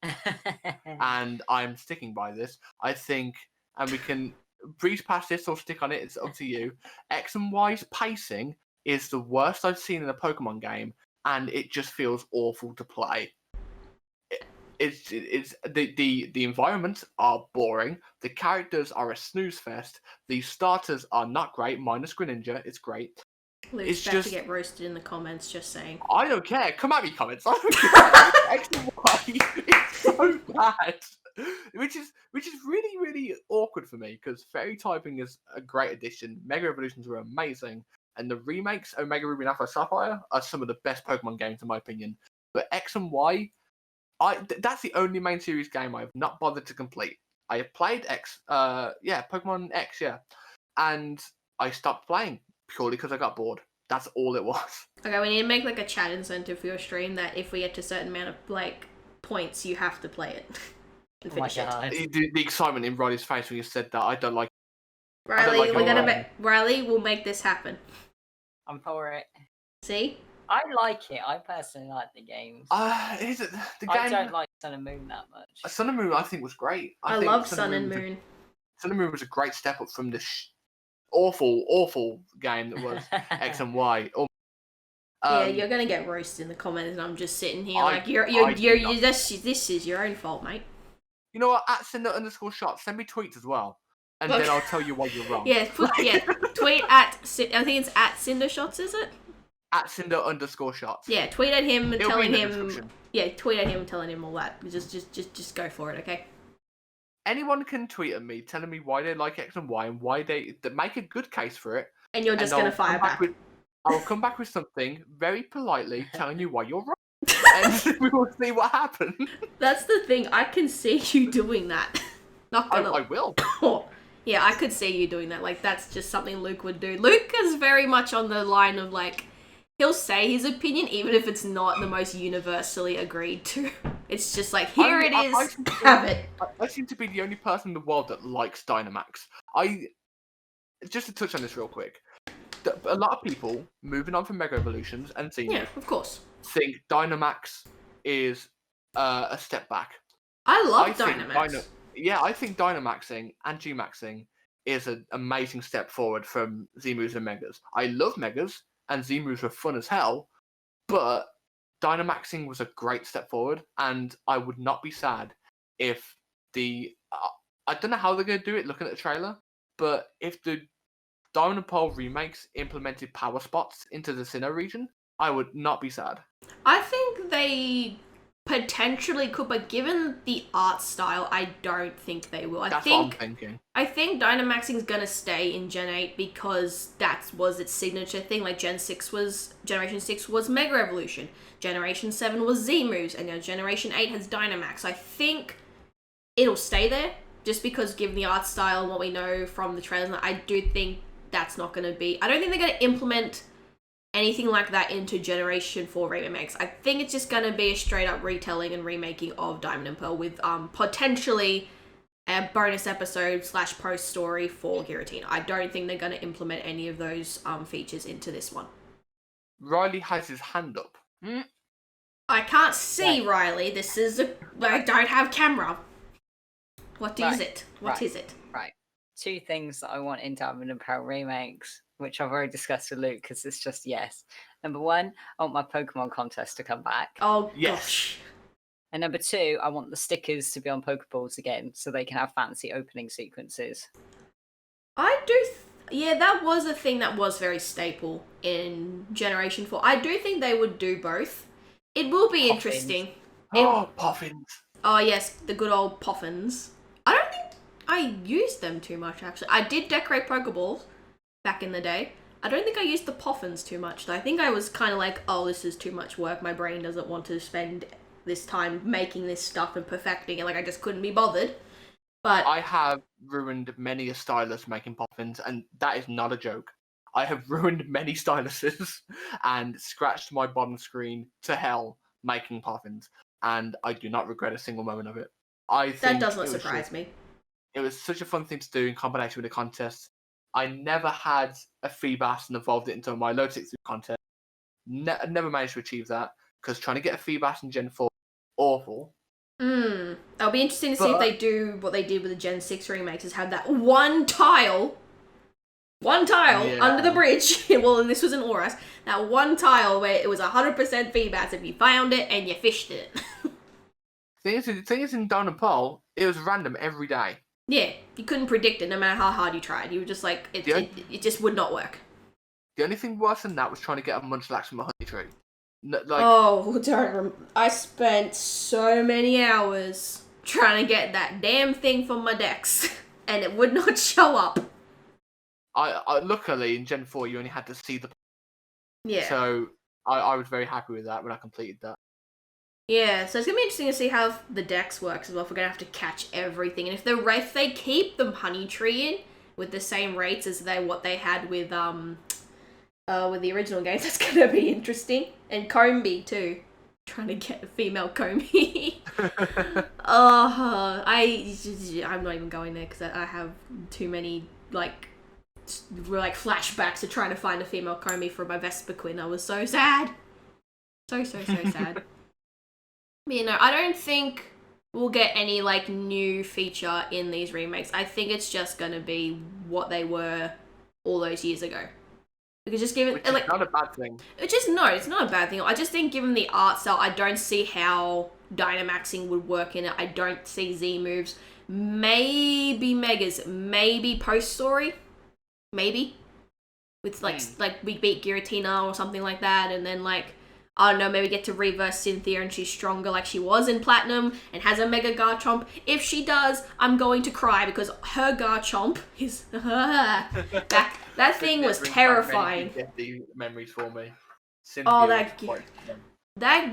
And I'm sticking by this. I think, and we can breeze past this or stick on it, it's up to you. X and Y's pacing is the worst I've seen in a Pokemon game, and it just feels awful to play. It's the environments are boring, the characters are a snooze fest, the starters are not great, minus Greninja, it's great. Luke's about to get roasted in the comments, just saying. I don't care, come at me comments, I don't care. X and Y is so bad. Which is really, really awkward for me, because fairy typing is a great addition, Mega Evolutions were amazing, and the remakes, Omega Ruby and Alpha Sapphire, are some of the best Pokemon games in my opinion. But X and Y, that's the only main series game I have not bothered to complete. I have played Pokemon X, and I stopped playing purely because I got bored. That's all it was. Okay, we need to make like a chat incentive for your stream that if we get to a certain amount of like points, you have to play it. And finish it. The excitement in Riley's face when you said that, I don't like. Rileyy, Rileyy will make this happen. I'm for it. See? I like it. I personally like the games. The game... I don't like Sun and Moon that much. Sun and Moon, I think, was great. I love Sun and Moon. Sun and Moon was a great step up from the awful game that was X and Y. Yeah, you're gonna get roasted in the comments, and I'm just sitting here this is your own fault, mate. You know what? At Cinder_shots, send me tweets as well, and then I'll tell you why you're wrong. Tweet at I think it's at CinderShots, is it? At Cinder_shots. Yeah, tweet at him and telling him. Yeah, tweet at him and telling him all that. Just go for it, okay? Anyone can tweet at me telling me why they like X and Y and why they make a good case for it. And you're just gonna fire back. I'll come back with something very politely telling you why you're wrong. And we will see what happens. That's the thing. I can see you doing that. Not gonna. I will. Yeah, I could see you doing that. Like, that's just something Luke would do. Luke is very much on the line of, like, he'll say his opinion even if it's not the most universally agreed to. It's just like, here it is, have it. I seem to be the only person in the world that likes Dynamax. Just to touch on this real quick. A lot of people, moving on from Mega Evolutions and Xeno, yeah, of course, think Dynamax is a step back. I love Dynamax. I think Dynamaxing and G-Maxing is an amazing step forward from Z-Moves and Megas. I love Megas, and Z-Moves were fun as hell, but Dynamaxing was a great step forward, and I would not be sad if I don't know how they're going to do it looking at the trailer, But if the Diamond and Pearl remakes implemented power spots into the Sinnoh region, I would not be sad. I think they potentially could, but given the art style, I don't think they will. That's what I'm thinking. I think Dynamaxing is gonna stay in Gen 8 because that was its signature thing. Like Generation 6 was Mega Evolution, Generation 7 was Z moves, and now Generation 8 has Dynamax. So I think it'll stay there just because given the art style and what we know from the trailers, I do think that's not gonna be. I don't think they're gonna implement anything like that into Generation 4 remakes. I think it's just gonna be a straight up retelling and remaking of Diamond and Pearl with potentially a bonus episode / post story for Giratina. I don't think they're gonna implement any of those features into this one. Rileyy has his hand up. I can't see Rileyy. This is I don't have camera. What is it? What is it? Right. 2 things that I want in Diamond and Pearl remakes, which I've already discussed with Luke because it's just yes. Number 1, I want my Pokemon contest to come back. Oh, yes. Gosh. And number 2, I want the stickers to be on Pokeballs again so they can have fancy opening sequences. I do... yeah, that was a thing that was very staple in Generation 4. I do think they would do both. It will be interesting. Oh, Puffins. Oh, yes, the good old Puffins. I don't think I used them too much, actually. I did decorate Pokeballs back in the day. I don't think I used the Puffins too much, though. I think I was kind of like, oh, this is too much work. My brain doesn't want to spend this time making this stuff and perfecting it. Like, I just couldn't be bothered. But I have ruined many a stylus making Puffins, and that is not a joke. I have ruined many styluses and scratched my bottom screen to hell making Puffins, and I do not regret a single moment of it. I think that does not surprise me. It was such a fun thing to do in combination with the contest. I never had a Feebas and evolved it into a Milotic contest. Never managed to achieve that because trying to get a Feebas in Gen 4 awful. It'll be interesting to see if they do what they did with the Gen 6 remakes, is have that one tile under the bridge. Well, and this was in Auras. That one tile where it was 100% Feebas if you found it and you fished it. The thing is in Diamond and Pearl, it was random every day. Yeah, you couldn't predict it no matter how hard you tried. You were just like, it just would not work. The only thing worse than that was trying to get a Munchlax from a honey tree. I spent so many hours trying to get that damn thing from my decks, and it would not show up. I luckily in Gen 4 you only had to see the. Yeah. So I was very happy with that when I completed that. Yeah, so it's gonna be interesting to see how the dex works as well. If we're gonna have to catch everything, and if they keep them honey treeing with the same rates as what they had with the original games, that's gonna be interesting. And Combi too, trying to get a female Combi. I'm not even going there because I have too many like flashbacks to trying to find a female Combi for my Vespiquen. I was so sad, so sad. You know, I don't think we'll get any like new feature in these remakes. I think it's just gonna be what they were all those years ago. Because just given Which is not a bad thing. It's not a bad thing. I just think given the art style, I don't see how Dynamaxing would work in it. I don't see Z moves. Maybe Megas, maybe post story, maybe with like we beat Giratina or something like that, and then like. I don't know, maybe get to reverse Cynthia and she's stronger like she was in Platinum and has a Mega Garchomp. If she does, I'm going to cry because her Garchomp is... that thing was terrifying. Memories for me. That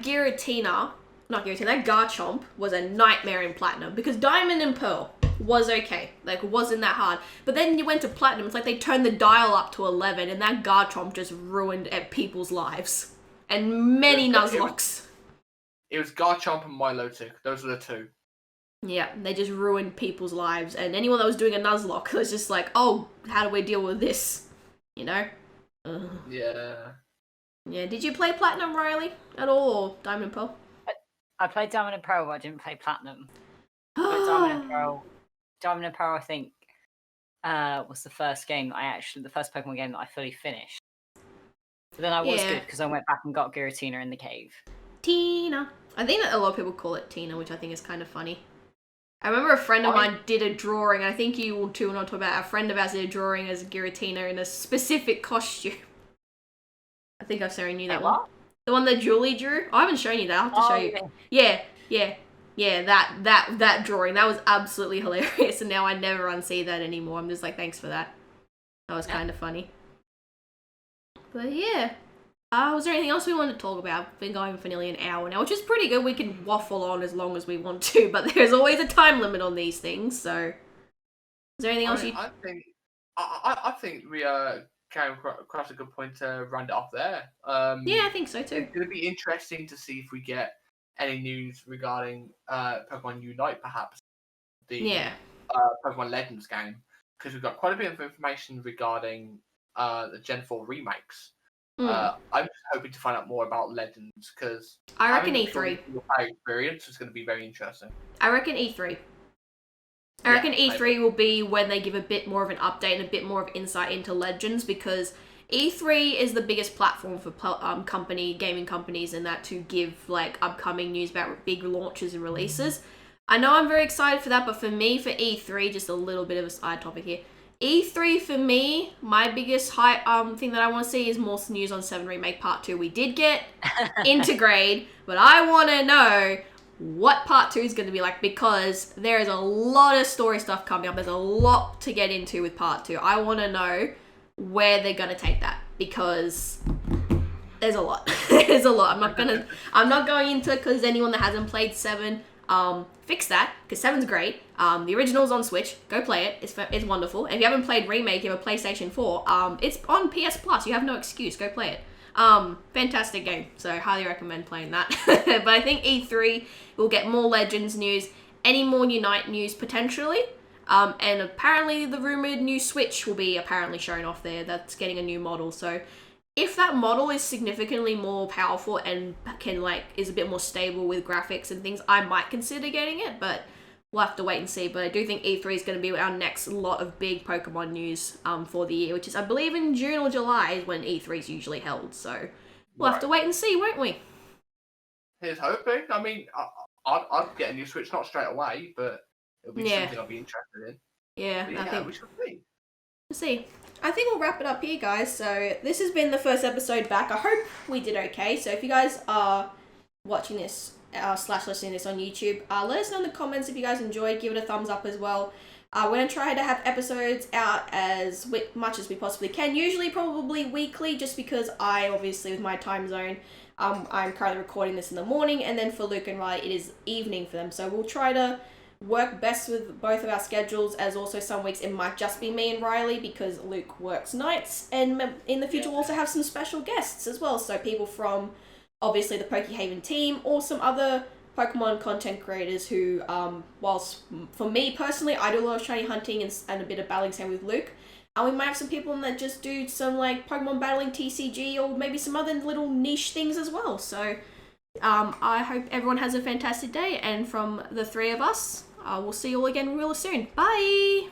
Giratina... Not Giratina, that Garchomp was a nightmare in Platinum because Diamond and Pearl was okay. Like, it wasn't that hard. But then you went to Platinum, it's like they turned the dial up to 11 and that Garchomp just ruined people's lives. And many Nuzlockes. It was Garchomp and Milotic. Those were the two. Yeah, they just ruined people's lives. And anyone that was doing a Nuzlocke was just like, oh, how do we deal with this? You know? Ugh. Yeah. Yeah, did you play Platinum, Rileyy, at all, or Diamond and Pearl? I played Diamond and Pearl, but I didn't play Platinum. Diamond and Pearl, I think, was the first Pokemon game that I fully finished. But then I was good because I went back and got Giratina in the cave. Tina. I think that a lot of people call it Tina, which I think is kind of funny. I remember a friend of mine did a drawing, and I think you will too, and I'll talk about a friend of ours did a drawing as Giratina in a specific costume. I think I've shown you that one. The one that Julie drew. I haven't shown you that. I'll have to show you. Yeah, that drawing. That was absolutely hilarious, and now I never unsee that anymore. I'm just like, thanks for that. That was kind of funny. But yeah. Was there anything else we wanted to talk about? We've been going for nearly an hour now, which is pretty good. We can waffle on as long as we want to, but there's always a time limit on these things, so... Is there anything else you... I think we came across a good point to round it off there. Yeah, I think so too. It's going to be interesting to see if we get any news regarding Pokemon Unite, perhaps. The Pokemon Legends game. Because we've got quite a bit of information regarding the Gen 4 remakes. I'm just hoping to find out more about Legends because I reckon E3 experience is going to be very interesting. I reckon E3. I reckon E3 will be when they give a bit more of an update and a bit more of insight into Legends, because E3 is the biggest platform for gaming companies and that to give like upcoming news about big launches and releases. I know I'm very excited for that, but for me, for E3, just a little bit of a side topic here. E3 for me, my biggest thing that I want to see is more news on 7 Remake Part 2. We did get Integrate, but I want to know what Part 2 is going to be like, because there is a lot of story stuff coming up. There's a lot to get into with Part 2. I want to know where they're going to take that, because there's a lot. There's a lot. I'm not going into it because anyone that hasn't played 7, fix that, because 7's great. The original's on Switch. Go play it. It's wonderful. And if you haven't played Remake, you have a PlayStation 4. It's on PS Plus. You have no excuse. Go play it. Fantastic game. So highly recommend playing that. But I think E3 will get more Legends news, any more Unite news potentially. And apparently the rumored new Switch will be apparently shown off there. That's getting a new model. So if that model is significantly more powerful and is a bit more stable with graphics and things, I might consider getting it, but we'll have to wait and see. But I do think E3 is going to be our next lot of big Pokemon news for the year, which is, I believe, in June or July is when E3 is usually held. So we'll have to wait and see, won't we? Here's hoping. I mean, I'd get a new Switch, not straight away, but it'll be something I'll be interested in. Yeah, I think we should see. We'll see. I think we'll wrap it up here, guys. So this has been the first episode back. I hope we did okay. So if you guys are watching this / listening to this on YouTube, let us know in the comments if you guys enjoyed. Give it a thumbs up as well. We're going to try to have episodes out as much as we possibly can. Usually probably weekly, just because I, obviously with my time zone, I'm currently recording this in the morning, and then for Luke and Riley, it is evening for them. So we'll try to work best with both of our schedules, as also some weeks it might just be me and Riley because Luke works nights, and in the future we'll also have some special guests as well, so people from obviously the PokeHaven team or some other Pokemon content creators who, whilst for me personally I do a lot of shiny hunting and a bit of battling, same with Luke, and we might have some people that just do some like Pokemon battling TCG or maybe some other little niche things as well. So I hope everyone has a fantastic day, and from the three of us, we'll see you all again real soon. Bye!